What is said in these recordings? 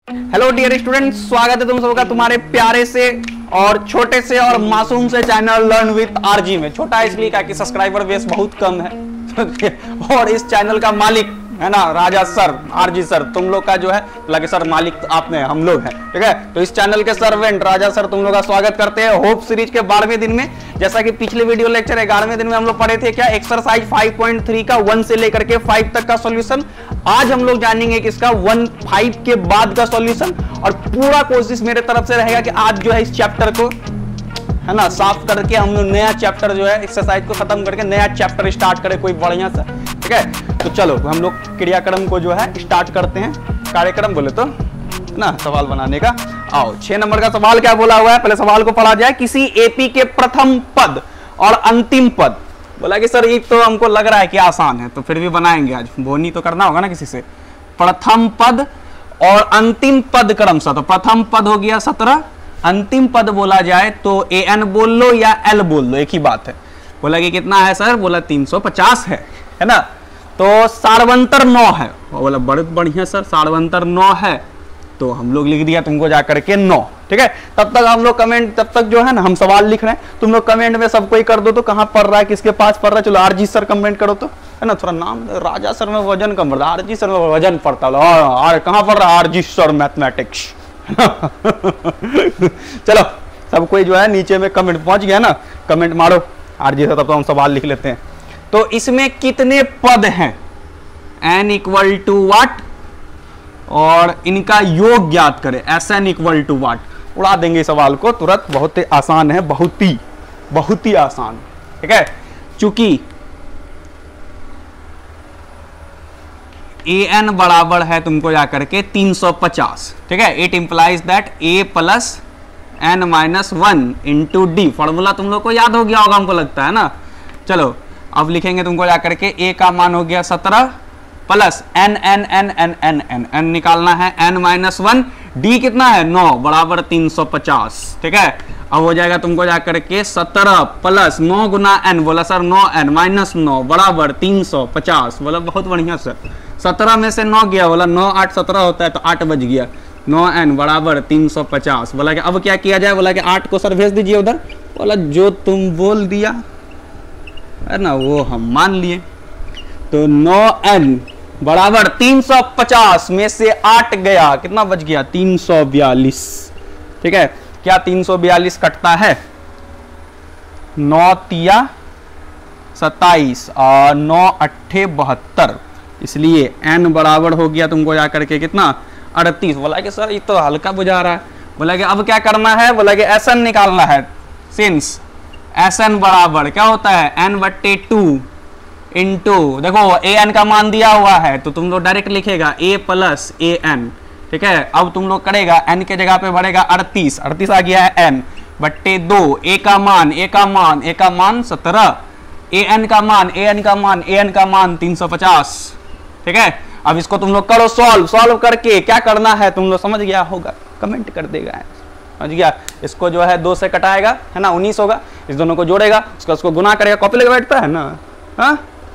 Hello dear students, स्वागत है तुम सबका तुम्हारे प्यारे से और छोटे से और मासूम से चैनल लर्न विद आरजी में। छोटा इसलिए क्या कि सब्सक्राइबर बेस बहुत कम है और इस चैनल का मालिक है ना राजा सर, आरजी सर, तुम लोग का जो है लगे सर मालिक तो आपने, हम लोग हैं, ठीक है। तो इस चैनल के सर्वेंट राजा सर तुम लोग का स्वागत करते हैं होप सीरीज के 12वें दिन में। जैसा कि पिछले वीडियो लेक्चर 11वें दिन में हम लोग पढ़े थे क्या, एक्सरसाइज 5.3 का 1 से लेकर के 5 तक का सॉल्यूशन। आज हम लोग जानेंगे कि इसका 1-5 के बाद का सॉल्यूशन, और पूरा कोशिश मेरे तरफ से रहेगा कि आज जो है इस चैप्टर को है ना साफ करके हम लोग नया चैप्टर जो है एक्सरसाइज को खत्म करके नया चैप्टर स्टार्ट करें कोई बढ़िया सा, ठीक है। तो चलो हम लोग क्रियाक्रम को जो है स्टार्ट करते हैं, कार्यक्रम बोले तो ना सवाल बनाने का। आओ 6 नंबर का सवाल क्या बोला हुआ है, पहले सवाल को पढ़ा जाए। किसी एपी के प्रथम पद और अंतिम पद, बोला कि सर ये तो हमको लग रहा है कि आसान है, तो फिर भी बनाएंगे आज, बोनी तो करना होगा ना किसी से। प्रथम पद और अंतिम पद क्रमशः, तो प्रथम पद हो गया 17, अंतिम पद बोला जाए तो an बोल लो या l बोल लो, एक ही बात है। बोला कि कितना है सर, बोला 350 है ना। तो सार्वंतर 9 है, बोला बहुत बढ़िया सर सार्वंतर 9 है, तो हम लोग लिख दिया तुमको जाकर के 9, ठीक है। तब तक हम लोग कमेंट, तब तक जो है ना हम सवाल लिख रहे हैं, तुम लोग कमेंट में सबको ही कर दो तो कहाँ पढ़ रहा है, किसके पास पढ़ रहा है। चलो आरजी सर कमेंट करो तो, है ना, थोड़ा नाम राजा सर में वजन कम पड़ता है, आरजी सर में वजन पड़ता है, कहाँ पढ़ रहा है आरजी सर मैथमेटिक्स। चलो सब कोई जो है नीचे में कमेंट पहुंच गया ना, कमेंट मारो आरजी सर, तब तो हम सवाल लिख लेते हैं। तो इसमें कितने पद हैं, n इक्वल टू वाट, और इनका योग ज्ञात करें, Sn इक्वल टू वाट। उड़ा देंगे सवाल को तुरंत, बहुत ही आसान है, बहुत ही आसान, ठीक है। चूंकि an बराबर है तुमको जाकर के 350, ठीक है। It implies that a plus n minus 1 into D. Formula तुम लोग को याद हो गया होगा हमको लगता है ना। चलो अब लिखेंगे तुमको जाकर के a का मान हो गया 17 प्लस n निकालना है, n माइनस 1, d कितना है 9 बराबर 350, ठीक है। अब हो जाएगा तुमको जाकर के 17 प्लस 9 गुना n, बोला सर 9n माइनस 9 बराबर 350, बोला बहुत बढ़िया सर। 17 में से 9 गया, बोला 9 8 17 होता है तो 8 बज गया, 9n बराबर 350। बोला कि अब क्या किया जाए, बोला कि 8 को सर भेज दीजिए उधर। बोला जो तुम बोल दिया है ना वो हम मान लिए। तो 9n बराबर 350 में से 8 गया, कितना बच गया 342, ठीक है। क्या 342 कटता है, 9 तिया 27 और 9 अट्ठे 72, इसलिए n बराबर हो गया तुमको जाकर के कितना 38। बोला कि सर ये तो हल्का बुझा रहा है। बोला कि अब क्या करना है, बोला कि Sn निकालना है। सिंस Sn बराबर क्या होता है n/2 इंटू, देखो an का मान दिया हुआ है तो तुम लोग डायरेक्ट लिखेगा a प्लस an, ठीक है। अब तुम लोग करेगा n के जगह पे बढ़ेगा 38 आ गया है n/2, a का मान 17, an का मान 350, ठीक है। अब इसको तुम लोग करो सॉल्व करके क्या करना है तुम लोग समझ गया होगा, कमेंट कर देगा, समझ गया। इसको जो है 2 से कटाएगा है ना 19 होगा, इस दोनों को जोड़ेगा, उसको गुना करेगा। कॉपी लेके बैठता है ना,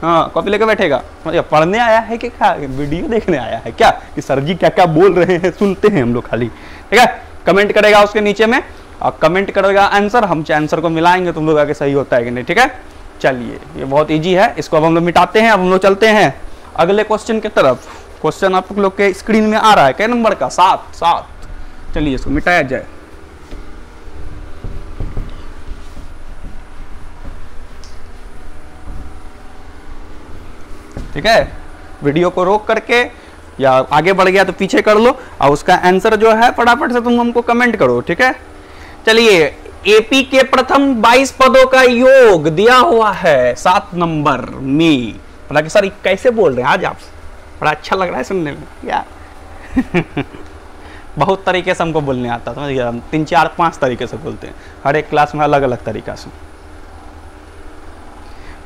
हाँ कॉपी लेके बैठेगा, पढ़ने आया है कि क्या वीडियो देखने आया है क्या, कि सर जी क्या क्या बोल रहे हैं सुनते हैं हम लोग खाली, ठीक है। कमेंट करेगा उसके नीचे में, और कमेंट करेगा आंसर, हम आंसर को मिलाएंगे तुम लोग आगे सही होता है कि नहीं, ठीक है। चलिए ये बहुत इजी है, इसको अब हम लोग मिटाते हैं। अब हम लोग चलते हैं अगले क्वेश्चन की तरफ। क्वेश्चन आप लोग के स्क्रीन में आ रहा है, क्या नंबर का 7। चलिए इसको मिटाया जाए। ठीक है, वीडियो को रोक करके या आगे बढ़ गया तो पीछे कर लो, और उसका आंसर जो है फटाफट से तुम हमको कमेंट करो, ठीक है। चलिए एपी के प्रथम 22 पदों का योग दिया हुआ है 7 नंबर में। बोला कि सर कैसे बोल रहे हैं आज आप, बड़ा अच्छा लग रहा है सुनने में यार। बहुत तरीके से हमको बोलने आता, समझ गया। हम 3 4 5 तरीके से बोलते हैं, हर एक क्लास में अलग अलग तरीका से।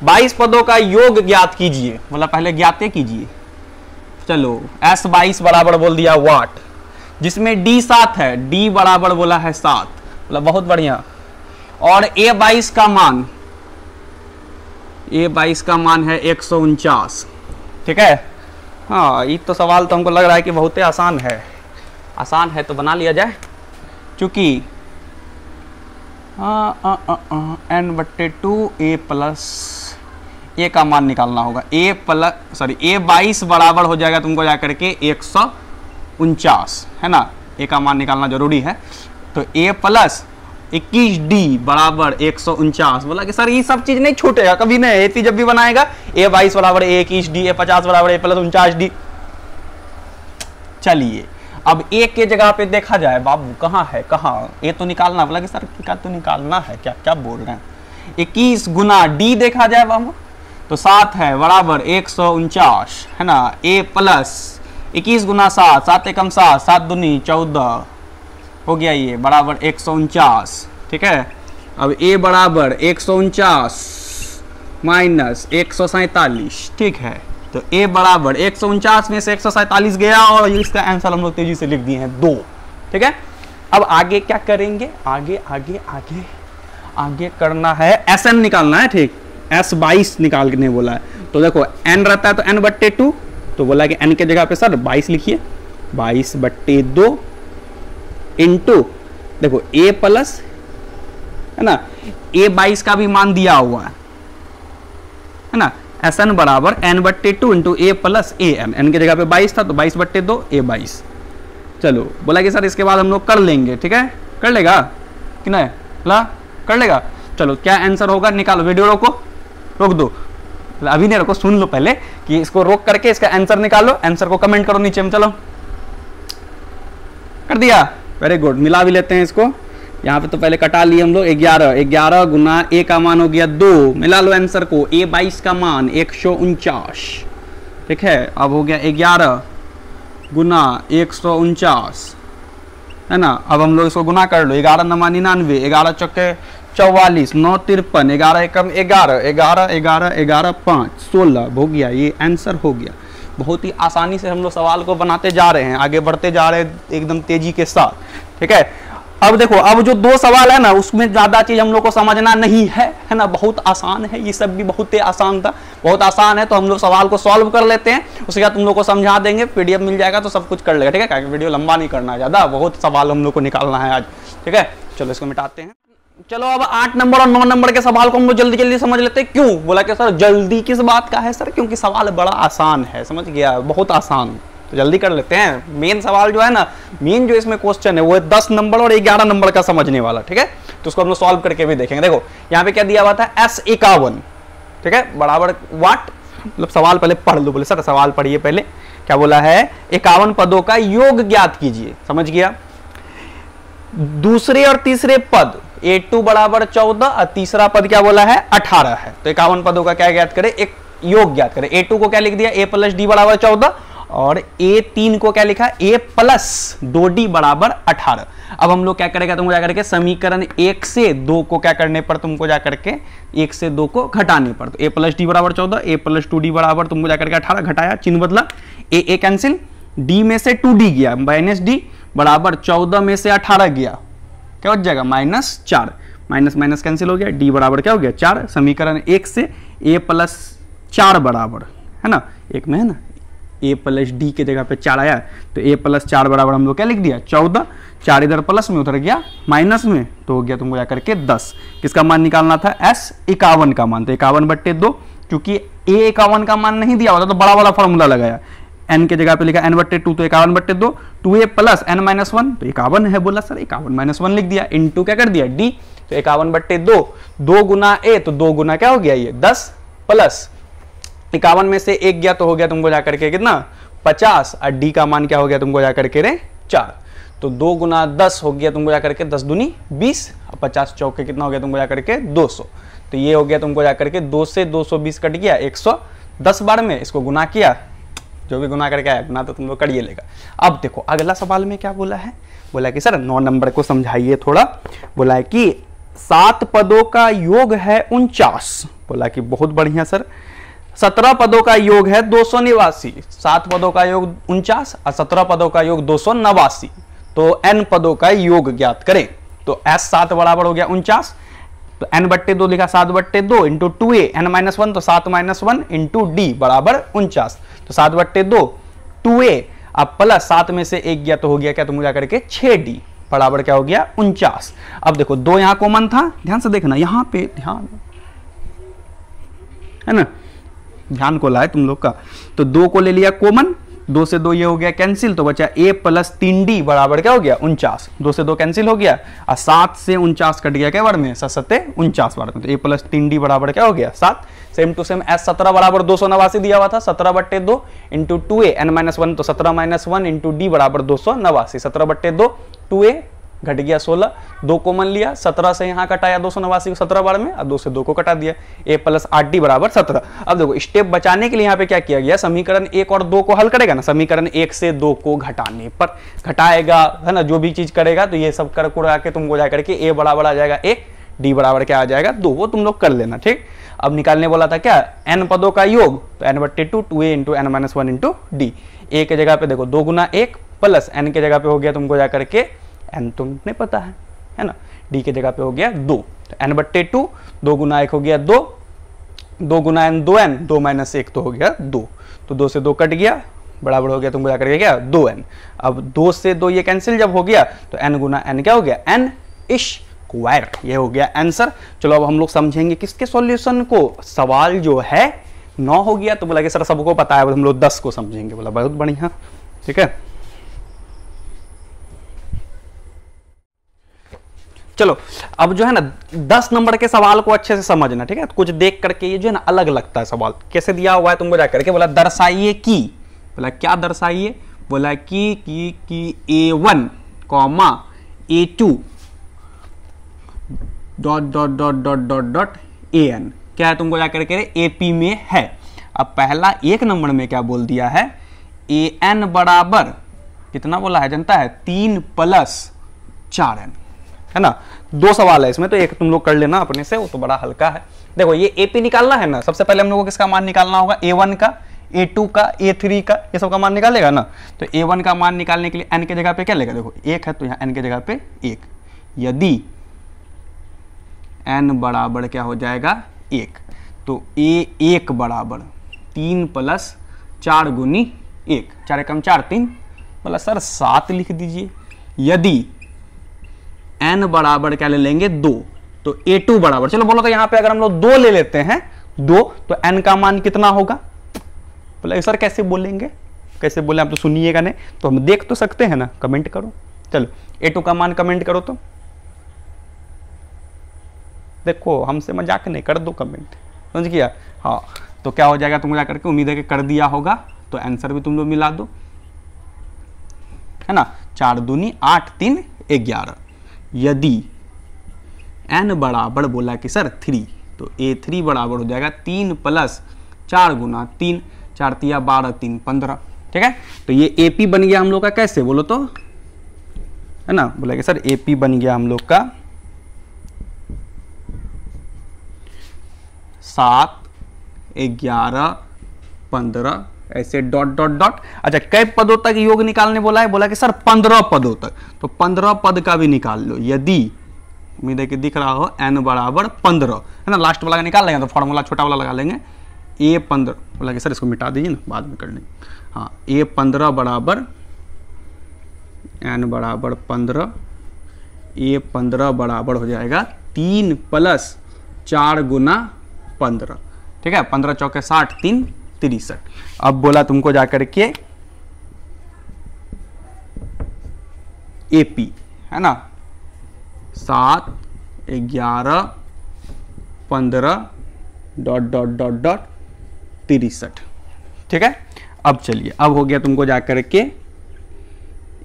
22 पदों का योग ज्ञात कीजिए, बोला पहले ज्ञाते कीजिए। चलो S22 बराबर बोल दिया वाट, जिसमें D 7 है, D बराबर बोला है 7, बोला बहुत बढ़िया। और A22 का मान है 149, ठीक है। हाँ ये तो सवाल तो हमको लग रहा है कि बहुत ही आसान है, आसान है तो बना लिया जाए, चूंकि n/2 a प्लस ए का मान निकालना होगा, ए 22 बराबर हो जाएगा तुमको जाकर के 149, है ना, ए का मान निकालना जरूरी है। तो a प्लस 21d बराबर 149। बोला कि सर ये सब चीज नहीं छूटेगा कभी नहीं, ए जब भी बनाएगा a 22 बराबर a 21d, a 50 बराबर a प्लस 49d। चलिए अब ए के जगह पे देखा जाए, बाबू कहाँ है, कहाँ ए तो निकालना। बोला कि सर क्या तो निकालना है, क्या क्या बोल रहे हैं। 21 गुना डी देखा जाए बाबू तो 7 है बराबर 149, है ना। ए प्लस 21 गुना 7, 7 एकम 7, 7 दूनी 14 हो गया, ये बराबर 149, ठीक है। अब ए बराबर 149 माइनस 147, ठीक है। तो a बराबर 149 में से 147 गया और इसका आंसर हम लोग तेजी से लिख दिए हैं 2, ठीक है। अब आगे क्या करेंगे, आगे आगे आगे आगे करना है Sn निकालना है, ठीक। S22 निकालने बोला है, तो देखो n रहता है तो n/2, तो बोला कि n के जगह पे सर 22 लिखिए, 22/2 इंटू देखो a प्लस, है ना, a 22 का भी मान दिया हुआ है ना। Sn बराबर n/2 into A plus A N के जगह पे 22 था तो 22/2 a 22। चलो बोला कि सर इसके बाद हम लोग कर लेंगे, ठीक है। कर लेगा कि नहीं, ला कर लेगा। चलो क्या आंसर होगा निकालो, वीडियो रोक दो, अभी नहीं रोको, सुन लो पहले कि इसको रोक करके इसका आंसर निकालो, आंसर को कमेंट करो नीचे में। चलो कर दिया, वेरी गुड। मिला भी लेते हैं इसको, यहाँ पे तो पहले कटा लिए हम लोग। 11 गुना ए का मान हो गया 2, मिला लो आंसर को। ए 22 का मान 149, ठीक है। अब हो गया 11 गुना 149, है ना। अब हम लोग इसको गुना कर लो, 11 9 99, 11 चौके 44, 9 53, 11 एकम 11, 11 11 11 5 16 हो गया, ये आंसर हो गया। बहुत ही आसानी से हम लोग सवाल को बनाते जा रहे हैं, आगे बढ़ते जा रहे हैं एकदम तेजी के साथ, ठीक है। अब देखो, अब जो 2 सवाल है ना उसमें ज्यादा चीज हम लोग को समझना नहीं है, है ना। बहुत आसान है, ये सब भी बहुत ही आसान था, बहुत आसान है। तो हम लोग सवाल को सॉल्व कर लेते हैं, उसके बाद तुम लोग को समझा देंगे, पीडीएफ मिल जाएगा तो सब कुछ कर लेगा, ठीक है। क्योंकि वीडियो लंबा नहीं करना है ज्यादा, बहुत सवाल हम लोग को निकालना है आज, ठीक है। चलो इसको मिटाते हैं। चलो अब 8 नंबर और 9 नंबर के सवाल को हम लोग जल्दी जल्दी समझ लेते हैं। क्यों बोला कि सर जल्दी किस बात का है सर, क्योंकि सवाल बड़ा आसान है, समझ गया, बहुत आसान। तो जल्दी कर लेते हैं। मेन सवाल जो है ना, मेन जो इसमें क्वेश्चन है वो है 10 नंबर और 11 नंबर का समझने वाला, ठीक है। तो उसको हम लोग सॉल्व करके भी देखेंगे। देखो यहाँ पे क्या दिया हुआ था, S51, ठीक है, बराबर वाट, मतलब सवाल पहले पढ़ लो। बोले सर सवाल पढ़िए पहले, क्या बोला है, 51 पदों का योग ज्ञात कीजिए, समझ गया। दूसरे और तीसरे पद A2 बराबर 14 और तीसरा पद क्या बोला है 18 है। तो 51 पदों का क्या ज्ञात करें, एक योग ज्ञात करें। A2 को क्या लिख दिया, A प्लस डी बराबर 14, और A3 को क्या लिखा, A प्लस 2D बराबर 18। अब हम लोग क्या करेगा, तुमको जाकर के समीकरण 1 से 2 को क्या करने पर, तुमको जाकर के 1 से 2 को घटाने पर। तो A प्लस डी बराबर 14, A प्लस 2D बराबर तुमको जाकर के 18, घटाया, चिन्ह बदला, A कैंसिल, D में से 2D गया, माइनस डी बराबर 14 में से 18 गया, क्या हो जाएगा -4, माइनस माइनस कैंसिल हो गया, डी बराबर क्या हो गया 4। समीकरण 1 से a प्लस 4 बराबर, है ना, एक में है ना, a प्लस डी के जगह पे 4 आया, तो a प्लस 4 बराबर हम लोग क्या लिख दिया 14, 4 इधर प्लस में उधर गया माइनस में, तो हो गया तुमको जाकर के 10। किसका मान निकालना था, S51 का मान। तो 51/2, क्योंकि A51 का मान नहीं दिया होता तो बड़ा वाला फॉर्मूला लगाया, n के जगह पे लिखा n/2, तो 51/2, 2a प्लस n-1, तो 51 है, बोला सर 51-1 लिख दिया, इंटू क्या कर दिया d, तो 51/2, 2 गुना a, तो 2 गुना क्या हो गया ये 10, प्लस 51 में से 1 गया तो हो गया तुमको जाकर के कितना 50, और d का मान क्या हो गया तुमको जाकर के रे 4, तो 2 गुना 10 हो गया तुमको जाकर के 10 दूनी 20, और 50 चौके कितना हो गया तुमको जाकर के 200, तो ये हो गया तुमको जाकर के 2 से 220 कट गया 110 बार में, इसको गुना किया, जो भी गुना करके आया गुना तो तुम लोग करिए लेगा। अब देखो अगला सवाल में क्या बोला है, बोला कि सर 9 नंबर को समझाइए थोड़ा। बोला है कि 7 पदों का योग है 49, बोला कि बहुत बढ़िया सर। 17 पदों का योग है 289, 7 पदों का योग 49 और 17 पदों का योग 289, तो n पदों का योग ज्ञात करें। तो S7 बराबर हो गया 49, तो n/2 लिखा 7/2 इंटू 2a n-1, तो 7-1 इंटू d बराबर 49, तो 7/2 2a अब प्लस 7 में से 1 गया तो हो गया क्या, तुम जाकर के 6d बराबर क्या हो गया 49। अब देखो 2 यहाँ कॉमन था, ध्यान से देखना यहाँ पे, ध्यान है ना, ध्यान को लाए तुम लोग का। तो 2 को ले लिया कॉमन, 2 से 2 ये हो गया कैंसिल, तो बचा a प्लस 3d बराबर क्या हो गया 49। 2 से 2 कैंसिल हो गया और 7 से 49 कट गया क्या बार में, 7 49 बार में, तो a प्लस 3d बराबर क्या हो गया 7। सेम टू सेम s 17 बराबर 289 दिया हुआ था, 17/2 इंटू 2a n-1 तो 17-1 इंटू d बराबर 289। 17/2 2a घट गया 16, 2 कॉमन लिया, 17 से यहाँ कटाया 289 को 17 बार में और 2 से 2 को कटा दिया, a प्लस 8d बराबर 17। अब देखो स्टेप बचाने के लिए यहाँ पे क्या किया गया, समीकरण 1 और 2 को हल करेगा ना, समीकरण 1 से 2 को घटाने पर घटाएगा है ना, जो भी चीज करेगा तो ये सब कर कुड़ा के तुमको जाकर के a बराबर आ जाएगा 1, d बराबर क्या आ जाएगा 2, वो तुम लोग कर लेना ठीक। अब निकालने बोला था क्या n पदों का योग, तो n/2 2a into n-1 into d, a के जगह पे देखो 2 गुना 1 प्लस n के जगह पे हो गया तुमको जाकर के n तुमने पता है ना, d के जगह पे हो गया 2, तो n/2 2 गुना 1 हो गया 2, 2 गुना n 2n, 2 माइनस 1 तो हो गया 2, तो 2 से 2 कट गया बराबर हो गया तुमको जाकर के क्या 2n। अब 2 से 2 ये कैंसिल जब हो गया तो n गुना n क्या हो गया n स्क्वायर, ये हो गया आंसर। चलो अब हम लोग समझेंगे किसके सॉल्यूशन को, सवाल जो है 9 हो गया तो बोला कि सर सबको पता है, हम लोग 10 को समझेंगे, बोला बहुत बढ़िया ठीक है। चलो अब जो है ना 10 नंबर के सवाल को अच्छे से समझना ठीक है, कुछ देख करके ये जो है ना अलग लगता है सवाल, कैसे दिया हुआ है तुमको जाकर के, बोला दर्शाइए कि, बोला क्या दर्शाइए, बोला कि a1 comma a2 dot dot dot dot dot dot an क्या है तुमको जाकर के AP में है। अब पहला 1 नंबर में क्या बोल दिया है, an बराबर कितना बोला है जनता है 3 + 4n है ना। 2 सवाल है इसमें, तो एक तुम लोग कर लेना अपने से, वो तो बड़ा हल्का है। देखो ये AP निकालना है ना, सबसे पहले हम लोग को किसका मान निकालना होगा, a1 का, a2 का, a3 का, ये सब का मान निकालेगा ना। तो a1 का मान निकालने के लिए n के जगह पे क्या लेगा, देखो 1 है तो यहाँ n के जगह पे 1, यदि n बराबर क्या हो जाएगा 1, तो a1 बराबर 3 + 4 गुनी 1, 4 × 4 3, बोला सर 7 लिख दीजिए। यदि n बराबर क्या ले लेंगे 2, तो a2 बराबर, चलो बोलो तो यहाँ पे अगर हम लोग 2 ले लेते हैं 2, तो n का मान कितना होगा, बोला सर कैसे बोलेंगे, कैसे बोले आप तो सुनिएगा नहीं, तो हम देख तो सकते हैं ना, कमेंट करो। चलो a2 का मान कमेंट करो, तो देखो हमसे मजाक नहीं, कर दो कमेंट, समझ गया। हाँ तो क्या हो जाएगा तुम जाकर के, उम्मीद है कि कर दिया होगा, तो आंसर भी तुम लोग मिला दो है ना। 4 दूनी 8 3 11, यदि n बराबर बोला कि सर 3, तो a3 बराबर हो जाएगा 3 + 4 गुना 3, 4 तिया 12 3 15 ठीक है। तो ये AP बन गया हम लोग का, कैसे बोलो तो है ना, बोला कि सर AP बन गया हम लोग का 7 11 15 ऐसे डॉट डॉट डॉट। अच्छा कई पदों तक योग निकालने बोला है, बोला कि सर 15 पदों तक, तो 15 पद का भी निकाल लो। यदि उम्मीद है कि दिख रहा हो n बराबर 15 है ना, लास्ट वाला का निकाल लेंगे तो फॉर्मूला छोटा वाला लगा लेंगे, a15 बोला कि सर इसको मिटा दीजिए ना, बाद में कर लेंगे। हाँ a15 बराबर n बराबर 15, a15 बराबर हो जाएगा 3 + 4 गुना 15 ठीक है, 15 चौके 60 3 63। अब बोला तुमको जाकर के AP है ना, 7 11 15 डॉट डॉट डॉट डॉट 63 ठीक है। अब चलिए, अब हो गया तुमको जाकर के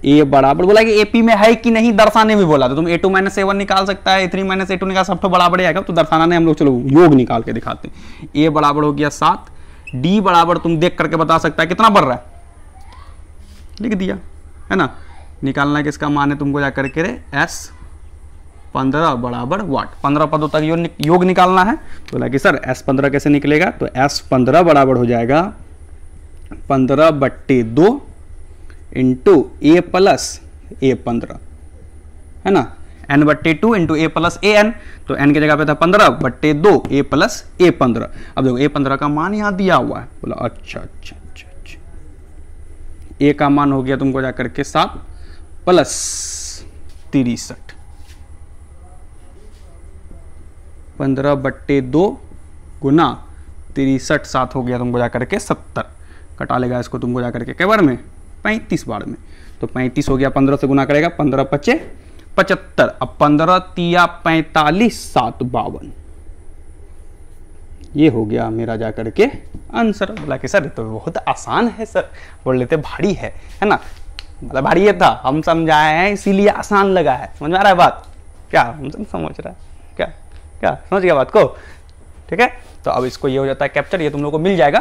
A बराबर, बोला कि AP में है कि नहीं दर्शाने भी बोला, तो तुम A2 - A1 निकाल सकता है, A3 - A2 निकाल, सब तो बराबर आएगा, तो दर्शाना नहीं हम लोग, चलो योग निकाल के दिखाते हैं। A बराबर हो गया 7, D बराबर तुम देख करके बता सकता है कितना बढ़ रहा है, लिख दिया है ना। निकालना है किसका मान है तुमको जाकर के S15 बराबर वाट, 15 पदों तक योग निकालना है। बोला कि सर S15 कैसे निकलेगा, तो S15 बराबर हो जाएगा 15/2 इंटू a + a15 है ना, n/2 इंटू a + an, तो n की जगह पे था 15/2 a + a15। अब देखो a15 का मान यहाँ दिया हुआ है, बोला अच्छा अच्छा अच्छा अच्छा, ए का मान हो गया तुमको जाकर के 7 प्लस 63, 15/2 गुना 63, 7 हो गया तुमको जाकर के 70, कटा लेगा इसको तुमको जाकर के कै बार में, 35 बार में। तो 35 हो गया, 15 से गुना करेगा, 15 × 5 = 75। अब 15 × 45, 7 × 52, ये हो गया मेरा जाकर के आंसर। बोला कि सर तो बहुत आसान है सर, बोल लेते भारी है ना, मतलब भारी ये था, हम समझाए हैं इसीलिए आसान लगा है। समझ में आ रहा है बात? क्या हम समझ रहा है? क्या क्या समझ गया बात को? ठीक है, तो अब इसको ये हो जाता है कैप्चर, ये तुम लोग को मिल जाएगा,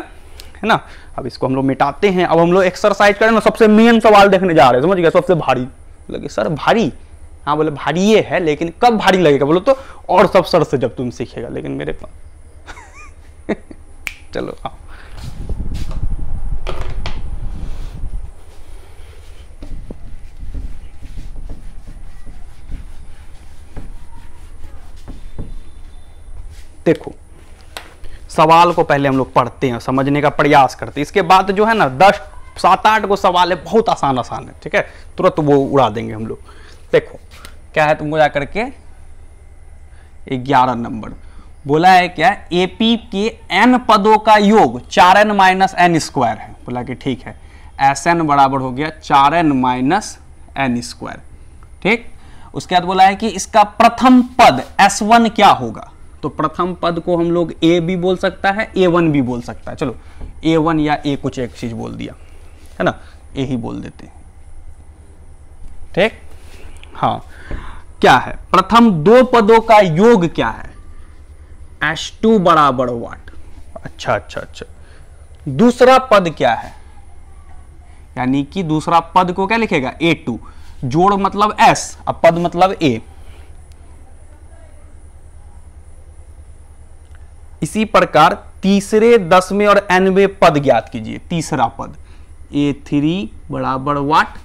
है ना। अब इसको हम लोग मिटाते हैं। अब हम लोग एक्सरसाइज करें ना, सबसे मेन सवाल देखने जा रहे हैं, समझ गया, सबसे भारी। लगे सर भारी, हाँ बोले भारी ये है, लेकिन कब भारी लगेगा बोलो तो, और सब सर से जब तुम सीखेगा, लेकिन मेरे पास चलो आओ। देखो सवाल को पहले हम लोग पढ़ते हैं, समझने का प्रयास करते हैं, इसके बाद जो है ना 10 7-8 को सवाल है, बहुत आसान आसान है, ठीक है, तुरंत वो उड़ा देंगे हम लोग। देखो क्या है तुमको जाकर के 11 नंबर बोला है क्या, एपी के n पदों का योग 4n - n² है। बोला कि ठीक है, Sn बराबर हो गया 4n - n², ठीक। उसके बाद बोला है कि इसका प्रथम पद S1 क्या होगा। तो प्रथम पद को हम लोग A भी बोल सकता है, A1 भी बोल सकता है। चलो A1 या A कुछ एक चीज बोल दिया, है ना, A ही बोल देते हैं, ठीक। हाँ, क्या है प्रथम 2 पदों का योग क्या है, S2 बराबर वाट। अच्छा अच्छा अच्छा, दूसरा पद क्या है, यानी कि दूसरा पद को क्या लिखेगा, A2, जोड़ मतलब S, अब पद मतलब A। इसी प्रकार तीसरे 10वें और 9वें पद ज्ञात कीजिए। तीसरा पद A3 बराबर वाट,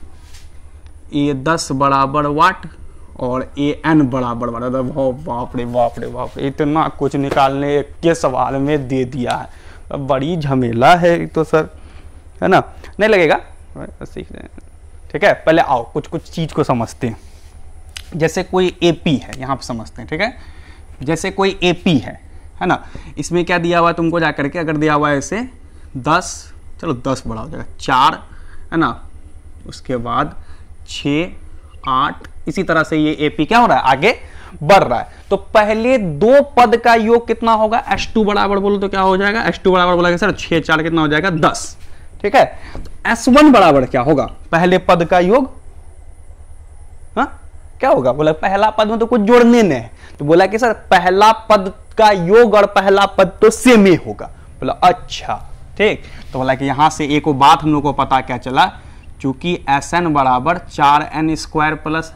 A10 बराबर वाट और AN बराबर वाट। बाप रे बाप रे बाप रे, इतना कुछ निकालने के सवाल में दे दिया है, बड़ी झमेला है तो सर, है ना, नहीं लगेगा, सीख रहे हैं, ठीक है। पहले आओ कुछ कुछ चीज को समझते हैं। जैसे कोई AP है, यहाँ पे समझते हैं, ठीक है। जैसे कोई AP है ना, इसमें क्या दिया हुआ है तुमको जाकर के, अगर दिया हुआ है इसे 10, चलो 10 बड़ा हो जाएगा, 4 है ना, उसके बाद 6, 8, इसी तरह से ये AP क्या हो रहा है, आगे बढ़ रहा है। तो पहले 2 पद का योग कितना होगा, S2 बराबर बोलो तो क्या हो जाएगा, S2 बराबर बोला सर 6 4 कितना हो जाएगा, 10, ठीक है। तो S1 बराबर क्या होगा, पहले पद का योग, हाँ क्या होगा, बोला पहला पद में तो कुछ जोड़ने नहीं है, तो बोला कि सर पहला पद का योग और पहला पद तो सेम ही होगा। बोला अच्छा ठीक, तो बोला कि यहां से एक बात हम लोग को पता क्या चला, चूंकि Sn बराबर 4n² प्लस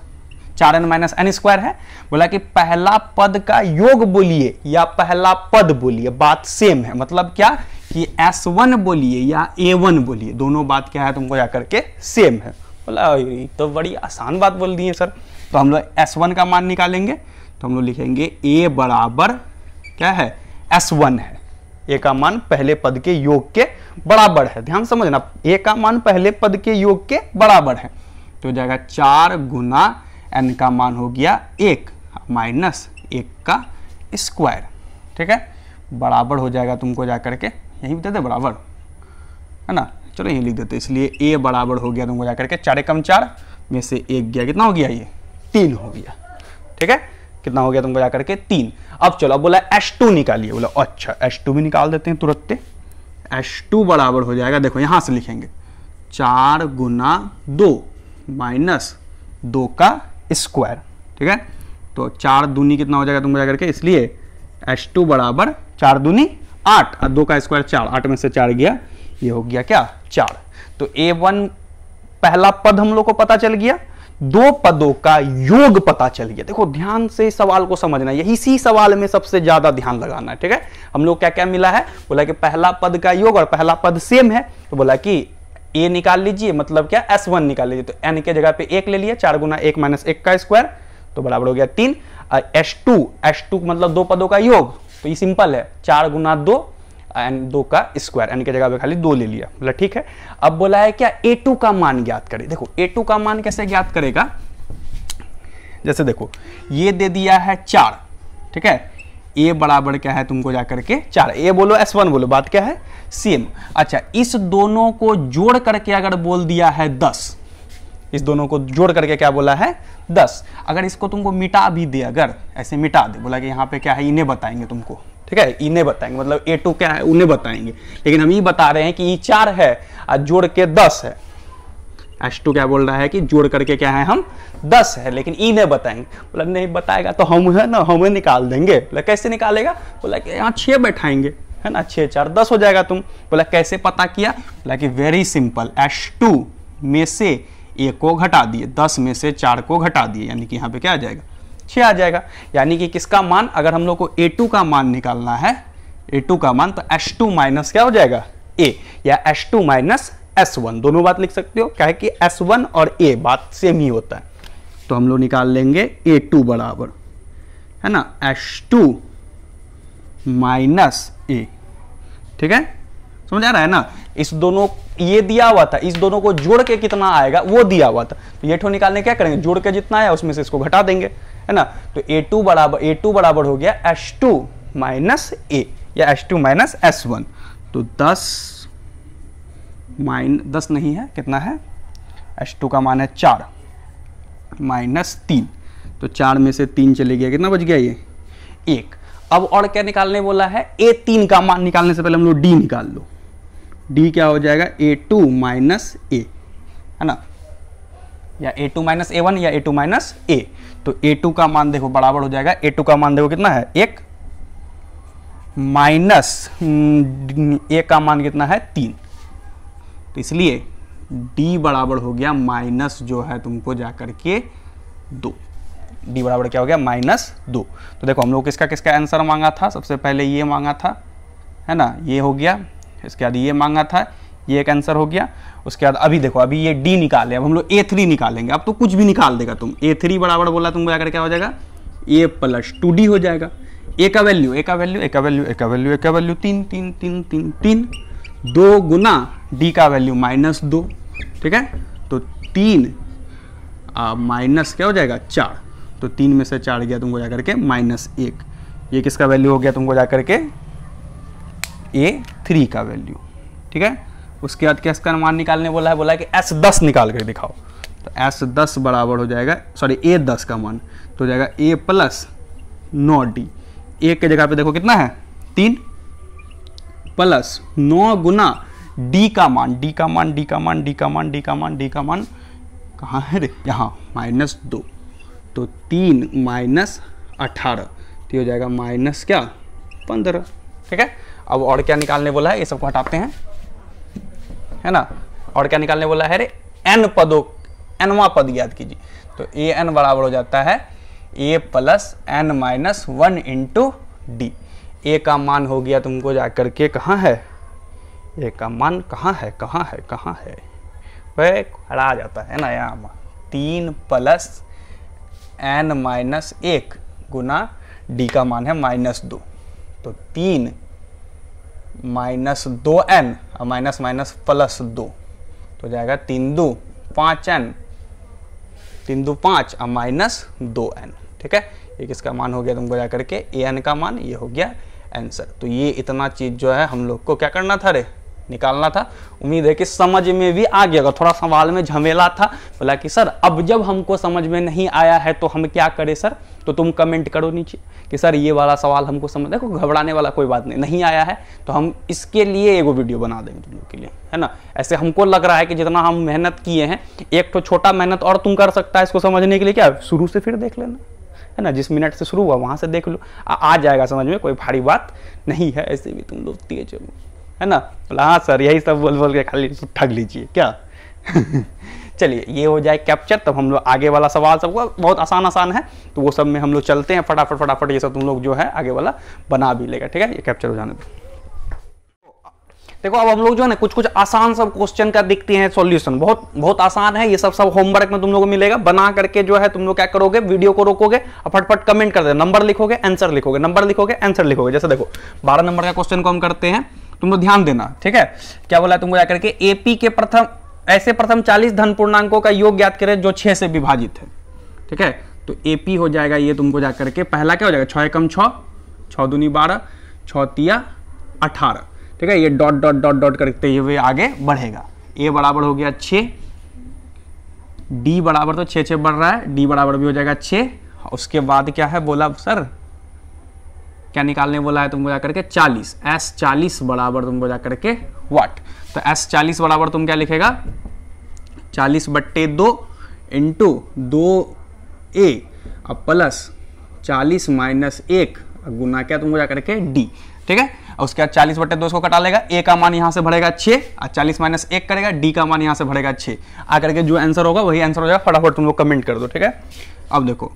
4n - n² है। बोला कि पहला पद का योग बोलिए या पहला पद बोलिए, बात सेम है। मतलब क्या कि S1 बोलिए या A1 बोलिए, दोनों बात क्या है तुमको जाकर के सेम है। बोला तो बड़ी आसान बात बोल दी है सर। तो हम लोग S1 का मान निकालेंगे, तो हम लोग लिखेंगे A बराबर क्या है, S1 है। A का मान पहले पद के योग के बराबर है, ध्यान समझना, A का मान पहले पद के योग के बराबर है। तो हो जाएगा 4 गुना n का मान हो गया 1 माइनस 1 का स्क्वायर, ठीक है, बराबर हो जाएगा तुमको जाकर के, यही बता दे बराबर, है ना, चलो यही लिख देते, इसलिए A बराबर हो गया तुमको जाकर के 4 कम 4 में से 1 गया, कितना हो गया, ये 3 हो गया, ठीक है, कितना हो गया तुमको जाकर के 3। अब चलो, अब बोला S2 निकालिए, बोला अच्छा S2 भी निकाल देते हैं तुरंत। S2 बराबर हो जाएगा, देखो यहां से लिखेंगे 4 गुना 2 माइनस 2 का स्क्वायर, ठीक है। तो 4 दूनी कितना हो जाएगा तुमको जाकर के, इसलिए S2 बराबर 4 दूनी 8 और 2 का स्क्वायर 4, 8 में से 4 गया, ये हो गया क्या 4। तो A1 पहला पद हम लोग को पता चल गया, 2 पदों का योग पता चल गया। देखो ध्यान से सवाल को समझना, यही इसी सवाल में सबसे ज्यादा ध्यान लगाना है, ठीक है। हम लोग क्या क्या मिला है, बोला कि पहला पद का योग और पहला पद सेम है, तो बोला कि A निकाल लीजिए, मतलब क्या S1 निकाल लीजिए, तो n के जगह पे 1 ले लिया, 4 गुना 1 माइनस 1 का स्क्वायर, तो बराबर हो गया 3। S2 मतलब 2 पदों का योग, तो ये सिंपल है, 4 गुना 2 एन 2 का स्क्वायर, एन की जगह पे खाली 2 ले लिया, बोला ठीक है। अब बोला है क्या a2 का मान ज्ञात करें। देखो a2 का मान कैसे ज्ञात करेगा, जैसे देखो ये दे दिया है 4, ठीक है, a बराबर क्या है तुमको जाकर के 4, a बोलो s1 बोलो, बात क्या है सेम। अच्छा इस दोनों को जोड़ करके अगर बोल दिया है 10, इस दोनों को जोड़ करके क्या बोला है 10, अगर इसको तुमको मिटा भी दे, अगर ऐसे मिटा दे, बोला कि यहाँ पे क्या है इन्हें बताएंगे तुमको, ठीक है, इन्हें बताएंगे, मतलब a2 क्या है उन्हें बताएंगे, लेकिन हम ये बता रहे हैं कि ये 4 है और जोड़ के 10 है। H2 क्या बोल रहा है कि जोड़ करके क्या है हम 10 है, लेकिन इन्हें बताएंगे। बोला नहीं बताएगा तो हम है ना हमें निकाल देंगे। बोला कैसे निकालेगा, बोला कि यहाँ 6 बैठाएंगे, है ना, 6 4 10 हो जाएगा तुम। बोला कैसे पता किया, बोला कि वेरी सिंपल, H2 में से a को घटा दिए, 10 में से 4 को घटा दिए, यानी कि यहाँ पे क्या आ जाएगा 6 आ जाएगा। यानी कि किसका मान, अगर हम लोग को a2 का मान निकालना है, a2 का मान, तो H2 माइनस क्या हो जाएगा a, या H2 माइनस S1, दोनों बात लिख सकते हो, क्या है कि S1 और a बात सेम ही होता है। तो हम लोग निकाल लेंगे a2 बराबर, है ना, H2 माइनस a, ठीक है, समझ आ रहा है ना। इस दोनों ये दिया हुआ था, इस दोनों को जोड़ के कितना आएगा वो दिया हुआ था, तो ये ठो निकालने क्या करेंगे, जोड़ के जितना आया उसमें से इसको घटा देंगे, है ना। तो a2 बराबर हो गया H2 माइनस a, या H2 माइनस S1। तो 10 नहीं है, कितना है, H2 का मान है 4 माइनस 3, तो 4 में से 3 चले गया, कितना बच गया ये 1। अब और क्या निकालने बोला है, a3 का मान निकालने से पहले हम लोग d निकाल लो। d क्या हो जाएगा a2 माइनस a, है ना, या a2 माइनस a1 या a2 माइनस a। तो a2 का मान देखो बराबर हो जाएगा, a2 का मान देखो कितना है 1 माइनस a का मान कितना है 3, तो इसलिए d बराबर हो गया माइनस जो है तुमको जाकर के 2, d बराबर क्या हो गया -2। तो देखो हम लोग किसका आंसर मांगा था, सबसे पहले ये मांगा था, है ना, ये हो गया, इसके बाद ये मांगा था, ये एक आंसर हो गया। उसके बाद अभी देखो अभी ये d निकाले, अब हम लोग a3 निकालेंगे। अब तो कुछ भी निकाल देगा तुम, a3 बराबर बोला तुमको जाकर क्या हो जाएगा a प्लस 2d हो जाएगा। a का वैल्यू 3 3 3 3 3, 2 गुना d का वैल्यू -2, ठीक है, तो 3 माइनस क्या हो जाएगा 4, तो 3 में से 4 गया तुमको जाकर के -1, ये किसका वैल्यू हो गया तुमको जाकर के a3 का वैल्यू, ठीक है। उसके बाद किसका मान निकालने बोला है कि S10 निकाल कर दिखाओ, तो S10 बराबर हो जाएगा, सॉरी a10 का मान तो हो जाएगा a प्लस 9d, a के जगह पे देखो कितना है 3 प्लस 9 गुना d का मान कहाँ है रे, यहाँ -2, तो 3 माइनस 18, तो हो जाएगा माइनस क्या 15, ठीक है। अब और क्या निकालने बोला है, ये सबको हटाते हैं, है ना, और क्या निकालने बोला है रे, nवां पद याद कीजिए, तो an बराबर हो जाता है a plus n minus 1 into D. a का मान हो गया तुमको जाकर के कहाँ है, a का मान कहाँ है वह हरा जाता है ना, यहाँ 3 प्लस n माइनस 1 गुना d का मान है -2, तो 3 माइनस 2n और माइनस माइनस प्लस 2, तो जाएगा 3 2 5n, 3 2 5 और माइनस 2n, ठीक है। ये किसका मान हो गया तुमको जाकर के an का मान, ये हो गया आंसर। तो ये इतना चीज जो है हम लोग को क्या करना था रे, निकालना था। उम्मीद है कि समझ में भी आ गया। थोड़ा सवाल में झमेला था, बोला कि सर अब जब हमको समझ में नहीं आया है तो हम क्या करें सर, तो तुम कमेंट करो नीचे कि सर ये वाला सवाल हमको समझ, देखो घबराने वाला कोई बात नहीं आया है तो हम इसके लिए एगो वीडियो बना देंगे तुम लोग के लिए, है ना। ऐसे हमको लग रहा है कि जितना हम मेहनत किए हैं, एक तो छोटा मेहनत और तुम कर सकता है इसको समझने के लिए, क्या शुरू से फिर देख लेना, है ना, जिस मिनट से शुरू हुआ वहां से देख लो, आ जाएगा समझ में, कोई भारी बात नहीं है। ऐसे भी तुम लोग तेज हो, है ना। बोला हाँ सर यही सब बोल बोल के खाली ठग लीजिए क्या। चलिए ये हो जाए कैप्चर, तब हम लोग आगे वाला सवाल सबको बहुत आसान है, तो वो सब में हम लोग चलते हैं फटाफट। ये सब तुम लोग जो है आगे वाला बना भी लेगा, ठीक है। ये कैप्चर हो जाने दो। देखो अब हम लोग जो है ना कुछ कुछ आसान सब क्वेश्चन का दिखते हैं सॉल्यूशन, बहुत बहुत आसान है ये सब होमवर्क में तुम लोगों को मिलेगा। बना करके जो है तुम लोग क्या करोगे, वीडियो को रोकोगे और फटफट कमेंट कर दे, नंबर लिखोगे आंसर लिखोगे, नंबर लिखोगे आंसर लिखोगे। जैसे देखो 12 नंबर का क्वेश्चन को हम करते हैं, तुम लोग ध्यान देना, ठीक है। क्या बोला है तुमको जाकर के, एपी के प्रथम 40 धन पूर्णांकों का योग ज्ञात करें जो 6 से विभाजित है, ठीक है। तो एपी हो जाएगा ये तुमको जाकर के, पहला क्या हो जाएगा 6 एकम 6, 6 दूनी 12, 6 तिया 18, ठीक है। ये डॉट डॉट डॉट डॉट करते हुए आगे बढ़ेगा। ए बराबर हो गया 6, डी बराबर तो 6 बढ़ रहा है, डी बराबर भी हो जाएगा 6। उसके बाद क्या है बोला सर, क्या निकालने बोला है तुमको जाकर के 40, एस 40 बराबर तुमको जाकर के वाट। तो एस 40 बराबर तुम क्या लिखेगा 40/2 इंटू 2a अब प्लस 40 - 1 गुना क्या तुमको जाकर के डी, ठीक है। उसके बाद 40/2 इसको कटा लेगा, a का मान यहां से बढ़ेगा 6 और 40 - 1 करेगा, d का मान यहां से बढ़ेगा 6 आकर के जो आंसर होगा वही आंसर हो जाएगा। फटाफट तुम लोग कमेंट कर दो, ठीक है। अब देखो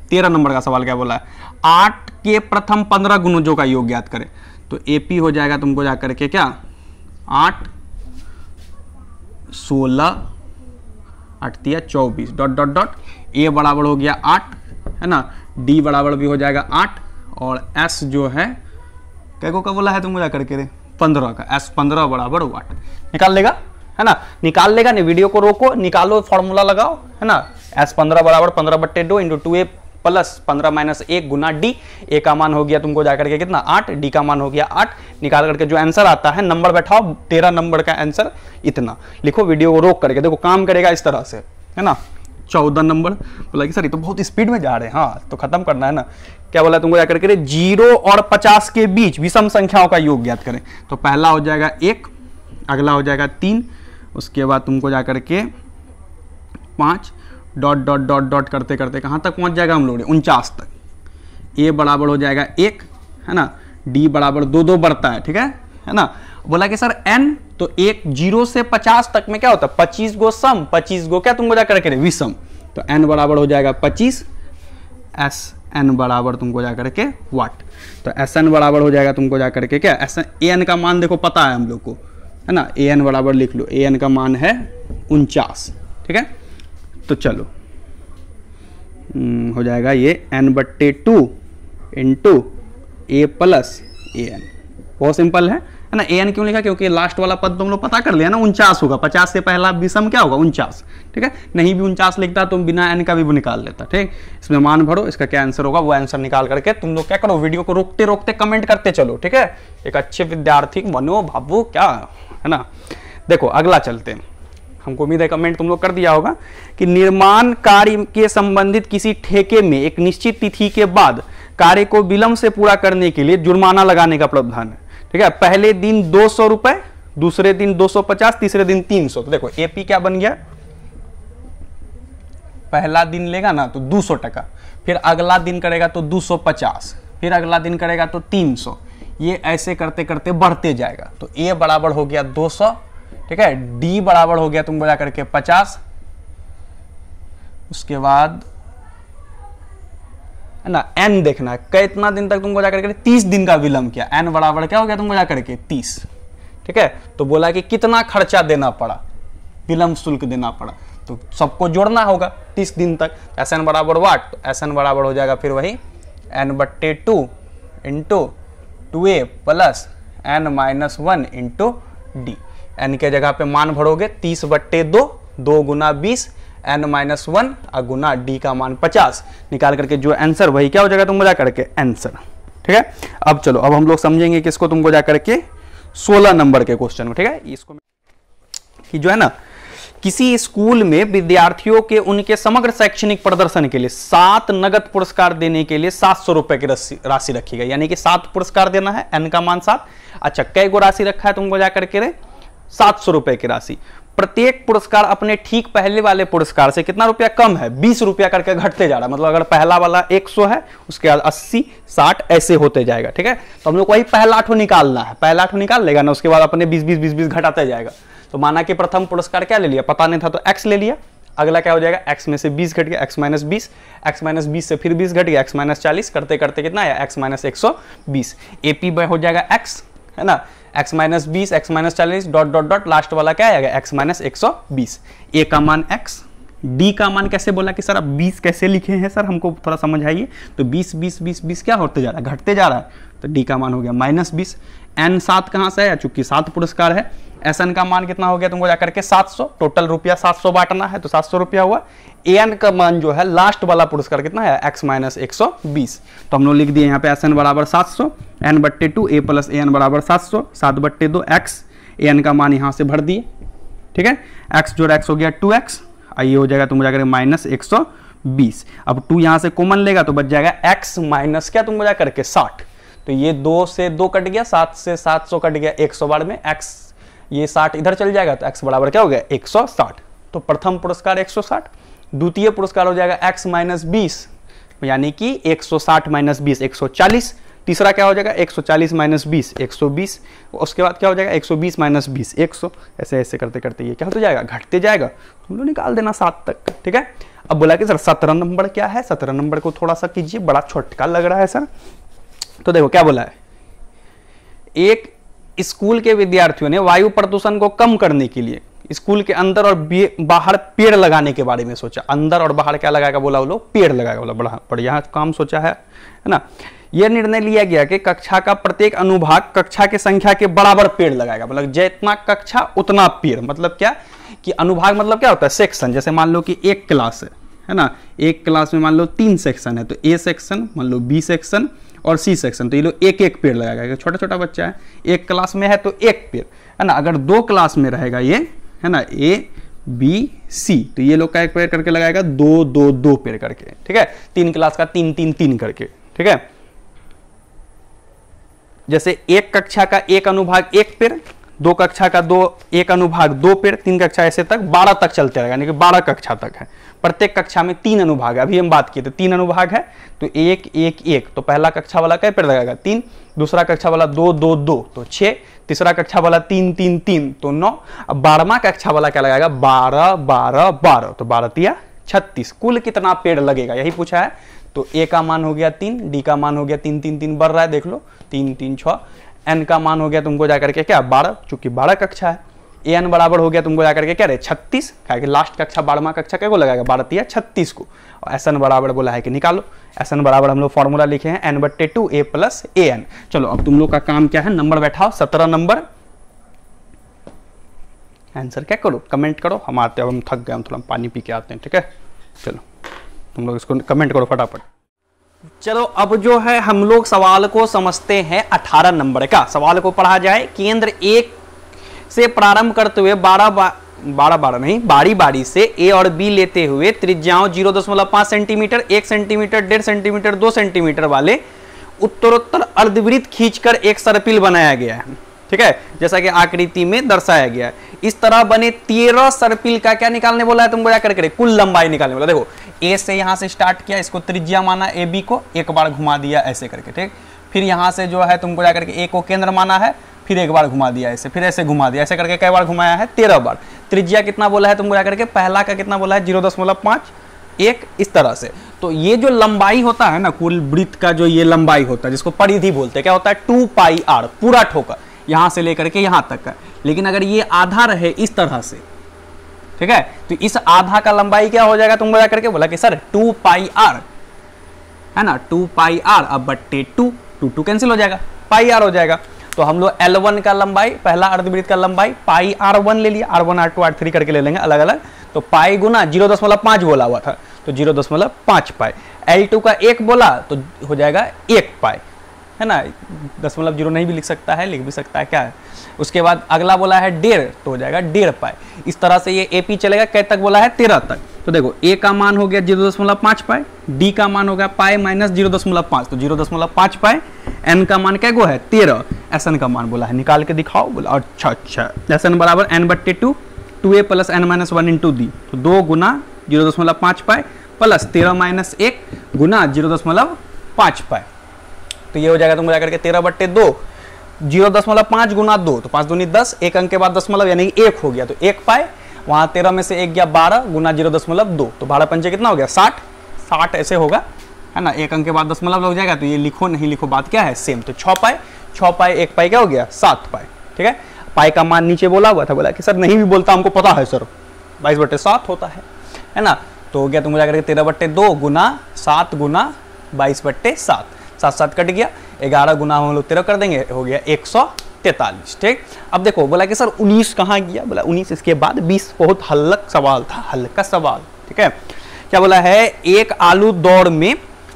13 नंबर का सवाल क्या बोला है, 8 के प्रथम 15 गुणजों का योग ज्ञात करें। तो एपी हो जाएगा तुमको जाकर के क्या 8 16 8 तिया 24 डॉट डॉट डॉट, ए बराबर हो गया 8 है ना, डी बराबर भी हो जाएगा 8 और एस जो है क्या को बोला है तुमको जाकर के 15 का, एस 15 बराबर वाट। निकाल लेगा है ना, निकाल लेगा नहीं, वीडियो को रोको निकालो, फॉर्मूला लगाओ है ना। एस 15 बराबर 15/2 इंटू 2a प्लस 15 - 1 गुना डी। ए का मान हो गया तुमको जाकर के कितना 8, डी का मान हो गया 8। निकाल करके जो आंसर आता है नंबर बैठाओ, 13 नंबर का आंसर इतना लिखो, वीडियो को रोक करके देखो काम करेगा इस तरह से है ना। 14 नंबर बोला कि सर ये तो बहुत स्पीड में जा रहे हैं, हाँ तो खत्म करना है ना। क्या बोला तुमको जाकर के 0 और 50 के बीच विषम संख्याओं का योग ज्ञात करें। तो पहला हो जाएगा 1, अगला हो जाएगा 3, उसके बाद तुमको जाकर के 5 डॉट डॉट डॉट डॉट करते करते कहाँ तक पहुँच जाएगा हम लोग 49 तक। ए बराबर हो जाएगा 1 है ना, डी बराबर 2 बढ़ता है, ठीक है ना। बोला कि सर n, तो 0 से 50 तक में क्या होता है 25 गो सम, 25 गो क्या तुमको जाकर के विषम। तो n बराबर हो जाएगा 25, एस एन बराबर तुमको जाकर के वाट। तो एस एन बराबर हो जाएगा तुमको जाकर के क्या एस ए एन का मान देखो पता है हम लोग को है ना, ए एन बराबर लिख लो, ए एन का मान है 49, ठीक है। तो चलो हो जाएगा ये n/2 into A plus A N, बहुत सिंपल है ना। ए एन क्यों लिखा, क्योंकि लास्ट वाला पद तुम लोग पता कर लिया ना 49 होगा, 50 से पहला विषम क्या होगा 49, ठीक है। नहीं भी 49 लिखता तुम बिना एन का भी निकाल लेता, ठीक। इसमें मान भरो, इसका क्या आंसर होगा वो आंसर निकाल करके तुम लोग क्या करो, वीडियो को रोकते रोकते कमेंट करते चलो, ठीक है। एक अच्छे विद्यार्थी बनो भावो क्या है ना। देखो अगला चलते हैं, हमको उम्मीद है कमेंट तुम लोग कर दिया होगा कि निर्माण कार्य के संबंधित किसी ठेके में एक निश्चित तिथि के बाद कार्य को विलंब से पूरा करने के लिए जुर्माना लगाने का प्रावधान है, ठीक है। पहले दिन 200 रुपए, दूसरे दिन 250, तीसरे दिन 300। तो देखो एपी क्या बन गया, पहला दिन लेगा ना तो 200 टका, फिर अगला दिन करेगा तो 250, फिर अगला दिन करेगा तो 300, ये ऐसे करते करते बढ़ते जाएगा। तो ए बराबर हो गया 200, ठीक है, डी बराबर हो गया तुमको जाकर के 50, उसके बाद है ना एन देखना है कितना दिन तक तुमको जाकर के 30 दिन का विलंब किया, एन बराबर क्या हो गया तुमको जाकर के 30, ठीक है। तो बोला कि कितना खर्चा देना पड़ा, विलंब शुल्क देना पड़ा, तो सबको जोड़ना होगा 30 दिन तक। एस एन बराबर वाट, तो एस एन बराबर हो जाएगा फिर वही n/2 into 2a plus n-1 into d. N के जगह पे मान भरोगे 30/2, 2 गुना 20, n-1 और गुना डी का मान 50। निकाल करके जो आंसर वही क्या हो जाएगा तुमको जा करके आंसर, ठीक है। अब चलो अब हम लोग समझेंगे किसको तुमको जा करके 16 नंबर के क्वेश्चन को, ठीक है। इसको कि जो है ना किसी स्कूल में विद्यार्थियों के उनके समग्र शैक्षणिक प्रदर्शन के लिए 7 नगद पुरस्कार देने के लिए 700 रुपए की राशि रखी गई, यानी कि 7 पुरस्कार देना है, n का मान 7। अच्छा कै गो राशि रखा है तुमको जाकर के 700 रुपए की राशि। प्रत्येक पुरस्कार अपने ठीक पहले वाले पुरस्कार से कितना रुपया कम है, 20 रुपया करके घटते जा रहा है। मतलब अगर पहला वाला 100 है उसके बाद 80, 60 ऐसे होते जाएगा, ठीक है। तो हम लोग को वही पहला ठो निकालना है, पहला ठो निकाल लेगा ना, उसके बाद अपने 20 घटाते जाएगा। तो माना कि प्रथम पुरस्कार क्या ले लिया, पता नहीं था तो x ले लिया, अगला क्या हो जाएगा x में से 20 घट गया, x माइनस 20, x माइनस 20 से फिर 20 घट गया, x माइनस 40, करते करते कितना आया x माइनस 120। एपी हो जाएगा x, है ना, x minus 20, x minus 40 dot dot dot, last वाला क्या आएगा x माइनस 120। a का मान x, d का मान कैसे बोला कि सर अब 20 कैसे लिखे हैं सर, हमको थोड़ा समझ आइए। तो 20 20 20 20 क्या होते जा रहा है, घटते जा रहा है, तो d का मान हो गया माइनस 20। n 7 कहाँ से है, चूंकि 7 पुरस्कार है। SN का मान कितना हो गया तुमको जाकर के 700, टोटल रुपया 700 बांटना है तो 700 रुपया हुआ। AN का मान जो है लास्ट वाला पुरस्कार कितना है, x माइनस 120। तो हम लोग लिख दिए यहाँ पे SN बराबर 700, n बट्टे 2 a प्लस AN बराबर 700, 7 बट्टे 2 x, AN का मान यहाँ से भर दिए, ठीक है। x जोड़ x हो गया 2x, ये हो जाएगा तुम जाकर माइनस 120। अब 2 यहाँ से कॉमन लेगा तो बच जाएगा x माइनस क्या तुम जाकर के 60। तो ये 2 से 2 कट गया, 7 से 700 कट गया, 100 बार में x, ये 60 इधर चल जाएगा तो x बराबर क्या हो गया 160। तो प्रथम पुरस्कार 160, द्वितीय पुरस्कार हो जाएगा x माइनस 20, यानी कि 160 माइनस 20 140। तीसरा क्या हो जाएगा 140 माइनस 20 120। उसके बाद क्या हो जाएगा 120 माइनस 20 100। ऐसे ऐसे करते करते ये क्या होता जाएगा, घटते जाएगा। तुम लोग निकाल देना 7 तक, ठीक है। अब बोला कि सर 17 नंबर क्या है, 17 नंबर को थोड़ा सा कीजिए, बड़ा छोटका लग रहा है सर। तो देखो क्या बोला है, एक स्कूल के विद्यार्थियों ने वायु प्रदूषण को कम करने के लिए स्कूल के अंदर और बाहर पेड़ लगाने के बारे में सोचा। अंदर और बाहर क्या लगाएगा बोला, वो लोग पेड़ लगाएगा बोला। बड़ा बढ़िया काम सोचा है ना। यह निर्णय लिया गया कि कक्षा का प्रत्येक अनुभाग कक्षा की संख्या के बराबर पेड़ लगाएगा। मतलब जितना कक्षा उतना पेड़, मतलब क्या कि अनुभाग मतलब क्या होता है, सेक्शन। जैसे मान लो कि एक क्लास है ना, एक क्लास में मान लो 3 सेक्शन है, तो ए सेक्शन, मान लो बी सेक्शन और सी सेक्शन, तो ये लोग एक एक पेड़ लगाएगा। छोटा छोटा बच्चा है, एक क्लास में है तो एक पेड़, है ना। अगर 2 क्लास में रहेगा ये, है ना, ए बी सी, तो ये लोग का एक पेड़ करके लगाएगा 2 2 2 पेड़ करके, ठीक है। 3 क्लास का 3 3 3 करके, ठीक है। जैसे एक कक्षा का एक अनुभाग एक पेड़, 2 कक्षा का 2 एक अनुभाग 2 पेड़, 3 कक्षा ऐसे तक 12 तक चलते रहेगा, यानी कि 12 कक्षा तक है। प्रत्येक कक्षा में 3 अनुभाग है, अभी हम बात किए थे 3 अनुभाग है, तो 1 1 1, तो पहला कक्षा वाला क्या पेड़ लगाएगा 3, दूसरा कक्षा वाला 2 2 2 तो 6, तीसरा कक्षा वाला 3 3 3 तो 9। अब 12वां कक्षा वाला क्या लगाएगा 12 12 12, तो 12 तिया 36। कुल कितना पेड़ लगेगा यही पूछा है। तो ए का मान हो गया 3, डी का मान हो गया 3 3 3 बढ़ रहा है, देख लो 3 3 6, एन का मान हो गया तुमको जाकर के क्या 12, चूंकि 12 कक्षा है। ए एन बराबर हो गया तुमको जाकर के क्या रे 36, क्या कि लास्ट कक्षा 12वां कक्षा क्या को लगाएगा 12 तिया 36 को। और एस एन बराबर बोला है कि निकालो। एस एन बराबर हम लोग फॉर्मूला लिखे हैं n बट्टे 2 a प्लस ए एन। चलो अब तुम लोग का काम क्या है, नंबर बैठाओ 17 नंबर, आंसर क्या करो कमेंट करो। हम आते हैं, हम थक गए, हम थोड़ा पानी पी के आते हैं, ठीक है। चलो तुम लोग इसको कमेंट करो फटाफट। चलो अब जो है हम लोग सवाल को समझते हैं 18 नंबर का। सवाल को पढ़ा जाए। केंद्र 1 से प्रारंभ करते हुए 12 नहीं, बारी बारी से ए और बी लेते हुए त्रिज्याओं 0.5 सेंटीमीटर, 1 सेंटीमीटर, 1.5 सेंटीमीटर, 2 सेंटीमीटर वाले उत्तरोत्तर अर्धवृत्त खींचकर एक सर्पिल बनाया गया है, ठीक है, जैसा कि आकृति में दर्शाया गया है। इस तरह बने 13 सर्पिल का क्या निकालने बोला है तुमको जाकर के, कुल लंबाई निकालने बोला। देखो ए से यहां से स्टार्ट किया, इसको त्रिज्या माना ए बी को, एक बार घुमा दिया ऐसे करके, ठीक। फिर यहां से जो है तुमको जाकर के ए को केंद्र माना है, फिर एक बार घुमा दिया ऐसे, फिर ऐसे घुमा दिया, ऐसे करके कई बार घुमाया है 13 बार। त्रिज्या कितना बोला है तुमको जाकर के, पहला का कितना बोला है 0.5 1, इस तरह से। तो ये जो लंबाई होता है ना, कुल वृत्त का जो ये लंबाई होता है जिसको परिधि बोलते हैं, क्या होता है 2 पाई आर, पूरा ठोकर यहां से लेकर के यहां तक का। लेकिन अगर ये आधा रहे इस तरह से, ठीक है, तो इस आधा का लंबाई क्या हो जाएगा तुमको जाकर के बोला कि सर 2 पाई आर, है ना, 2 पाई आर। अब बट्टे 2 2 कैंसिल हो जाएगा, पाई आर हो जाएगा। तो हम लोग L1 का लंबाई, पहला अर्धवृत्त का लंबाई पाई R1 ले लिया, R1 R2 R3 करके ले लेंगे अलग अलग। तो पाई गुना 0.5 बोला हुआ था, तो 0.5 पाई। L2 का 1 बोला तो हो जाएगा 1 पाई, है ना, 0.0 नहीं भी लिख सकता है, लिख भी सकता है, क्या है। उसके बाद अगला बोला है 1.5, तो हो जाएगा 1.5 पाई। इस तरह से ये AP चलेगा, कै तक बोला है 13 तक। तो देखो A का मान हो गया 0.5 पाई, D का मान हो गया पाई माइनस 0.5, तो 0.5 पाई। N का मान क्या गो है 13, SN का मान बोला है निकाल के दिखाओ, बोला अच्छा। SN बराबर n बट्टे 2 2a plus n minus 1 into d, तो 2 गुना 0.5 पाई प्लस 13 माइनस 1 गुना 0.5 पाई। तो ये हो जाएगा तुमको जाकर के 13 बट्टे 2, 0.5 गुना 2, तो 5 दूनी 10, एक अंक के बाद दशमलव यानी 1 हो गया, तो 1 पाई। वहां 13 में से 1 गया 12 गुना 0.2, तो 12 पंचे कितना हो गया 60 ऐसे होगा, है ना। एक अंक के बाद दशमलव लग जाएगा, तो ये लिखो नहीं लिखो बात क्या है सेम। तो 6 पाई, 6 पाई 1 पाई क्या हो गया 7 पाई, ठीक है। पाई का मान नीचे बोला हुआ था, बोला कि सर नहीं भी बोलता हमको पता है सर 22/7 होता है ना। तो हो गया तुम जाकर 13/2 गुना 7 गुना 22/7, 7 कट गया, 11 गुना हम लोग 13 कर देंगे, हो गया 143, ठीक। अब देखो बोला कि सर 19 कहाँ गया, बोला 19 इसके बाद 20, बहुत हल्का सवाल था, हल्का सवाल, ठीक है। क्या बोला है, एक आलू दौड़ में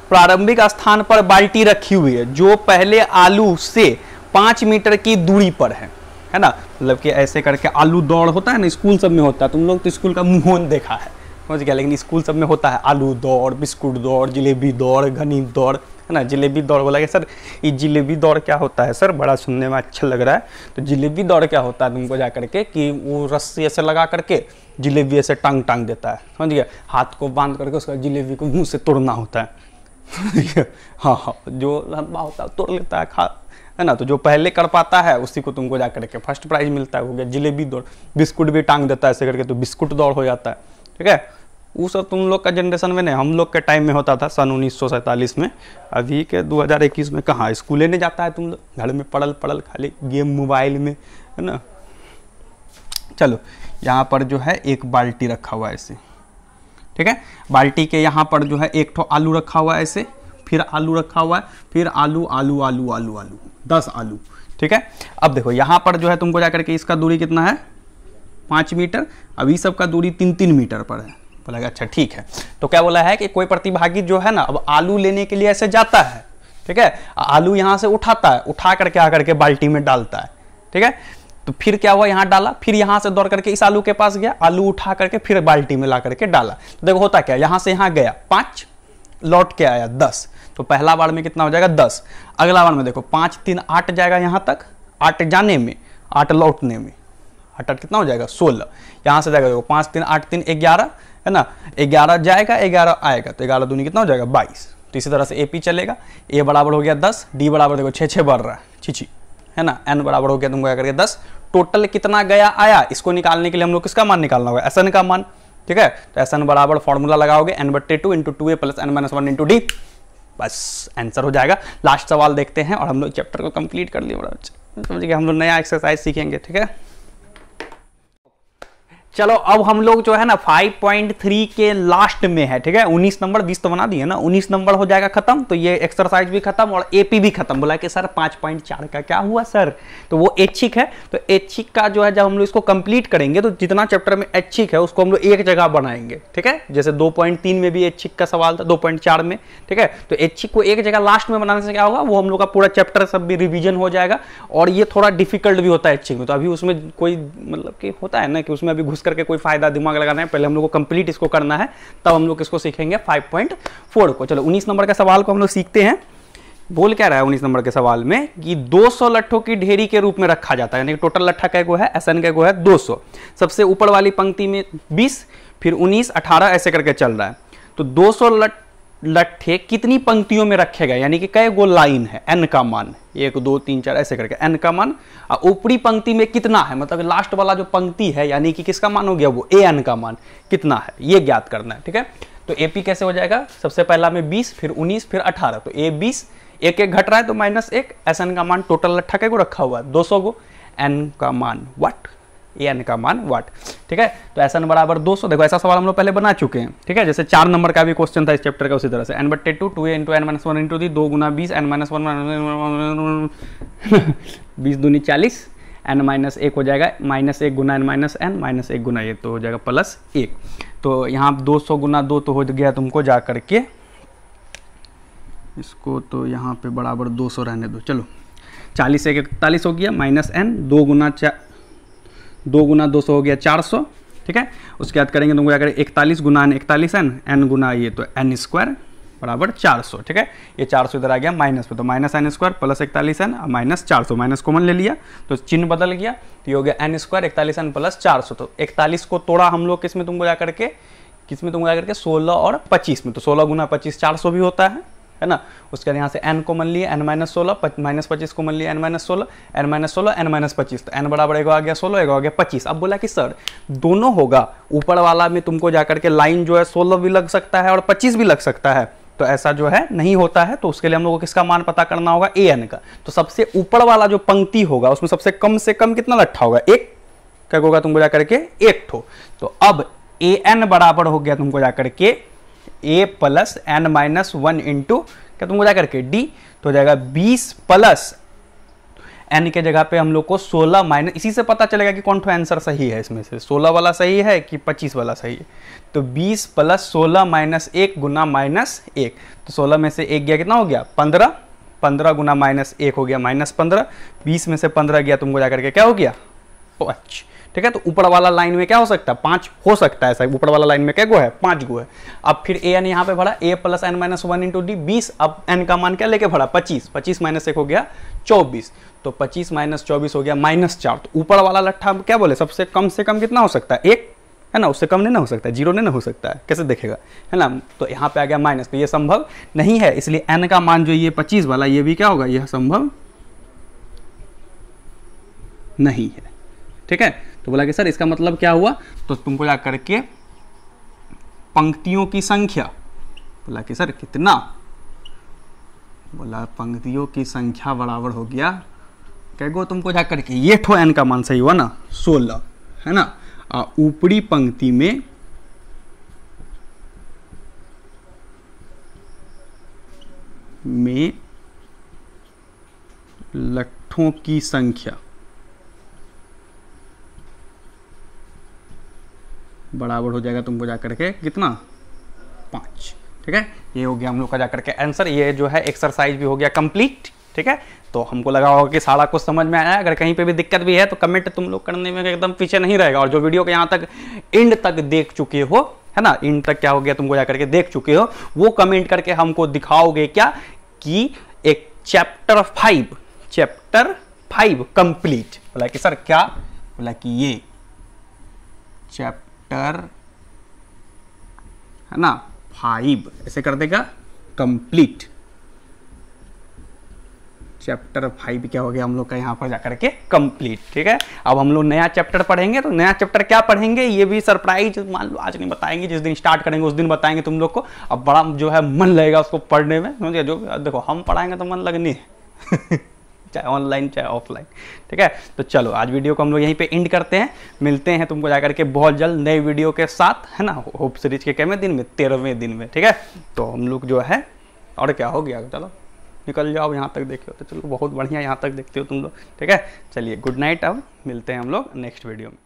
प्रारंभिक स्थान पर बाल्टी रखी हुई है जो पहले आलू से 5 मीटर की दूरी पर है ना। मतलब कि ऐसे करके आलू दौड़ होता है ना, स्कूल सब में होता है, तुम लोग तो स्कूल का मुंह देखा है समझ गया, लेकिन स्कूल सब में होता है आलू दौड़, बिस्कुट दौड़, जिलेबी दौड़, घनी दौड़, है ना। जिलेबी दौड़ बोला कि सर ये जिलेबी दौड़ क्या होता है सर, बड़ा सुनने में अच्छा लग रहा है। तो जिलेबी दौड़ क्या होता है तुमको जा करके कि वो रस्सी ऐसे लगा करके जिलेबी ऐसे टांग टांग देता है, समझ गया, हाथ को बांध करके उसका जिलेबी को मुंह से तोड़ना होता है हाँ, जो लंबा होता है तोड़ लेता है, है ना। तो जो पहले कर पाता है उसी को तुमको जा करके फर्स्ट प्राइज मिलता है, हो गया जिलेबी दौड़। बिस्कुट भी टांग देता है ऐसे करके, तो बिस्कुट दौड़ हो जाता है, ठीक है। वो सब तुम लोग का जनरेशन में नहीं, हम लोग के टाइम में होता था सन 1947 में। अभी के 2021 में कहाँ स्कूले नहीं जाता है तुम लोग, घर में पड़ल खाली गेम मोबाइल में, है ना। चलो यहाँ पर जो है एक बाल्टी रखा हुआ है ऐसे, ठीक है। बाल्टी के यहाँ पर जो है एक ठो आलू रखा हुआ है ऐसे, फिर आलू रखा हुआ है, फिर आलू आलू आलू आलू आलू 10 आलू, ठीक है। अब देखो यहाँ पर जो है तुमको जाकर के इसका दूरी कितना है 5 मीटर, अब इस सब का दूरी 3-3 मीटर पर है। बोला अच्छा ठीक है। तो क्या बोला है कि कोई प्रतिभागी जो है ना अब आलू लेने के लिए ऐसे जाता है, ठीक है, आलू यहाँ से उठाता है, उठा करके आकर के बाल्टी में डालता है, ठीक है। तो फिर क्या हुआ, यहाँ डाला, फिर यहाँ से दौड़ करके इस आलू के पास गया, आलू उठा करके फिर बाल्टी में ला करके डाला। तो देखो होता क्या, यहाँ से यहाँ गया 5, लौट के आया 10, तो पहला बार में कितना हो जाएगा 10, अगला बार में देखो 5 3 8 जाएगा यहाँ तक, 8 जाने में 8 लौटने में, 8 कितना हो जाएगा 16, यहाँ से जाएगा देखो 5 3 8 3 11, है ना, 11 जाएगा 11 आएगा, तो 11 दूनी कितना हो जाएगा 22। तो इसी तरह से एपी चलेगा, ए बराबर हो गया 10, डी बराबर देखो 6 बढ़ रहा है, छी, है ना, एन बराबर हो गया तुमको करके 10। टोटल कितना गया आया, इसको निकालने के लिए हम लोग किसका मान निकालना होगा, एस एन का मान, ठीक है। तो एस एन बराबर फॉर्मूला लगाओगे n/2 × 2a + n-1 × d, बस आंसर हो जाएगा। लास्ट सवाल देखते हैं और हम लोग चैप्टर को कंप्लीट कर लिए, समझ गए, हम लोग नया एक्सरसाइज सीखेंगे, ठीक है। चलो अब हम लोग जो है ना 5.3 के लास्ट में है, ठीक है। 19 नंबर 20 तो बना दिए ना, 19 नंबर हो जाएगा खत्म, तो ये एक्सरसाइज भी खत्म और एपी भी खत्म। बोला कि सर 5.4 का क्या हुआ सर, तो वो ऐच्छिक है, तो ऐच्छिक का जो है जब हम लोग इसको कंप्लीट करेंगे तो जितना चैप्टर में ऐच्छिक है उसको हम लोग एक जगह बनाएंगे, ठीक है। जैसे 2.3 में भी ऐच्छिक का सवाल था, 2.4 में, ठीक है। तो ऐच्छिक को एक जगह लास्ट में बनाने से क्या होगा, वो हम लोग का पूरा चैप्टर सब भी रिविजन हो जाएगा। और ये थोड़ा डिफिकल्ट भी होता है ऐच्छिक में, तो अभी उसमें कोई मतलब कि होता है ना कि उसमें अभी घुस करके कोई फायदा दिमाग लगाना है, पहले हम लोग को कंप्लीट इसको करना है, तब हम लोग इसको सीखेंगे 5.4 को। चलो 19 नंबर का सवाल को हम लोग सीखते हैं। बोल क्या रहा है 19 नंबर के सवाल में कि 200 लट्ठों की ढेरी के रूप में रखा जाता है, यानी टोटल लट्ठा क्या है, एसएन का है 200, सबसे ऊपर वाली पंक्ति में 20, फिर 19 18 ऐसे करके चल रहा है। तो 200 लट्ठे कितनी पंक्तियों में रखे गए, यानी कि कई गो लाइन है, एन का मान 1 2 3 4 ऐसे करके एन का मान, और ऊपरी पंक्ति में कितना है, मतलब लास्ट वाला जो पंक्ति है यानी कि किसका मान हो गया, वो ए एन का मान कितना है ये ज्ञात करना है, ठीक है। तो एपी कैसे हो जाएगा, सबसे पहला में 20, फिर 19, फिर 18, तो ए 20, एक घट रहा है तो -1, एस एन का मान टोटल लट्ठा के को रखा हुआ है 200 को, एन का मान वाट, एन का मान वाट, ठीक है। तो एस एन बराबर 200, देखो ऐसा सवाल हम लोग पहले बना चुके हैं, ठीक है। जैसे 4 नंबर का भी क्वेश्चन था इस चैप्टर का, उसी तरह से n/2 2a × n-1 × d 2 × 20 n-1 20 दूनी 40, n-1 हो जाएगा -1 गुना n-n -1 गुना ये तो हो जाएगा +1। तो यहाँ 200 गुना 2 तो हो गया तुमको जा करके, इसको तो यहाँ पे बराबर 200 रहने दो, चलो 40 1 41 हो गया, -n 2 गुना 200 हो गया 400, ठीक है। उसके बाद करेंगे तुमको अगर 41 गुना n 41 n गुना ये तो n² बराबर 400, ठीक है। ये 400 इधर आ गया माइनस पे, तो -n² + 41n -400, माइनस कॉमन ले लिया तो चिन्ह बदल गया, तो ये हो गया n² 41n + 400। तो 41 को तोड़ा हम लोग किसमें तुमको जाकर के 16 और 25 में, तो 16 गुना 25 400 भी होता है ना। उसके बाद यहाँ से n को मन लिए n-16, -25 को मन लिए n-16, n-16 n-25, तो n बराबर एगो आ गया 16, एगो आ गया 25। अब बोला कि सर दोनों होगा, ऊपर वाला में तुमको जाकर के लाइन जो है 16 भी लग सकता है और 25 भी लग सकता है, तो ऐसा जो है नहीं होता है, तो उसके लिए हम लोग को किसका मान पता करना होगा, ए एन का। तो सबसे ऊपर वाला जो पंक्ति होगा उसमें सबसे कम से कम कितना लट्ठा होगा, एक, क्या होगा तुमको जाकर के एक ठो। तो अब ए एन बराबर हो गया तुमको जाकर के ए प्लस एन माइनस 1 इंटू क्या तुमको जाकर के डी, तो हो जाएगा 20 प्लस एन के जगह पे हम लोग को 16 माइनस, इसी से पता चलेगा कि कौन सा आंसर सही है, इसमें से 16 वाला सही है कि 25 वाला सही है। तो 20 प्लस 16 माइनस 1 गुना माइनस 1, तो 16 में से 1 गया कितना हो गया 15, 15 गुना माइनस 1 हो गया माइनस 15, 20 में से 15 गया तुमको जाकर के क्या हो गया 5। ठीक है, तो ऊपर वाला लाइन में क्या हो सकता है 5 हो सकता है, ऐसा ऊपर वाला लाइन में क्या गो है 5 गो है। अब फिर ए एन यहाँ पे भरा a plus n minus 1 into d 20, अब एन का मान क्या लेके भरा 25, 25 माइनस 1 हो गया 24, तो 25 माइनस 24 हो गया -4। तो ऊपर वाला लट्ठा क्या बोले सबसे कम से कम कितना हो सकता है 1 है ना, उससे कम नहीं ना हो सकता है, 0 नहीं ना हो सकता है, कैसे देखेगा है ना। तो यहाँ पे आ गया माइनस, तो ये संभव नहीं है, इसलिए एन का मान जो ये 25 वाला ये भी क्या होगा, यह संभव नहीं है। ठीक है, तो बोला कि सर इसका मतलब क्या हुआ, तो तुमको जा करके पंक्तियों की संख्या, बोला कि सर कितना, बोला पंक्तियों की संख्या बराबर हो गया क्या गो तुमको जा करके ये ठो एन का मान सही हुआ ना 16 है ना, ऊपरी पंक्ति में लट्ठों की संख्या बराबर हो जाएगा तुमको जाकर के कितना 5। ठीक है, ये हो गया हम लोग का जाकर के आंसर। ये जो है एक्सरसाइज भी हो गया कंप्लीट। ठीक है, तो हमको लगा होगा कि सारा कुछ समझ में आया। अगर कहीं पे भी दिक्कत भी है तो कमेंट तुम लोग करने में एकदम पीछे नहीं रहेगा। और जो वीडियो को यहाँ तक एंड तक देख चुके हो है ना, एंड तक क्या हो गया तुमको जाकर के देख चुके हो, वो कमेंट करके हमको दिखाओगे क्या कि एक चैप्टर 5 कंप्लीट। बोला कि सर क्या, बोला कि ये चैप्टर है ना 5 ऐसे कर देगा कंप्लीट। चैप्टर 5 क्या हो गया हम लोग का यहाँ पर जाकर के कंप्लीट। ठीक है, अब हम लोग नया चैप्टर पढ़ेंगे। तो नया चैप्टर क्या पढ़ेंगे ये भी सरप्राइज मान लो आज नहीं बताएंगे, जिस दिन स्टार्ट करेंगे उस दिन बताएंगे तुम लोग को। अब बड़ा जो है मन लगेगा उसको पढ़ने में, समझिए। जो देखो हम पढ़ाएंगे तो मन लगनी है चाहे ऑनलाइन चाहे ऑफलाइन। ठीक है, तो चलो आज वीडियो को हम लोग यहीं पे एंड करते हैं। मिलते हैं तुमको जाकर के बहुत जल्द नए वीडियो के साथ है ना, होप सीरीज के कैमे दिन में 13वें दिन में। ठीक है, तो हम लोग जो है और क्या हो गया, चलो निकल जाओ यहाँ तक देखे हो तो चलो बहुत बढ़िया यहाँ तक देखते हो तुम लोग। ठीक है, चलिए गुड नाइट, अब मिलते हैं हम लोग नेक्स्ट वीडियो में।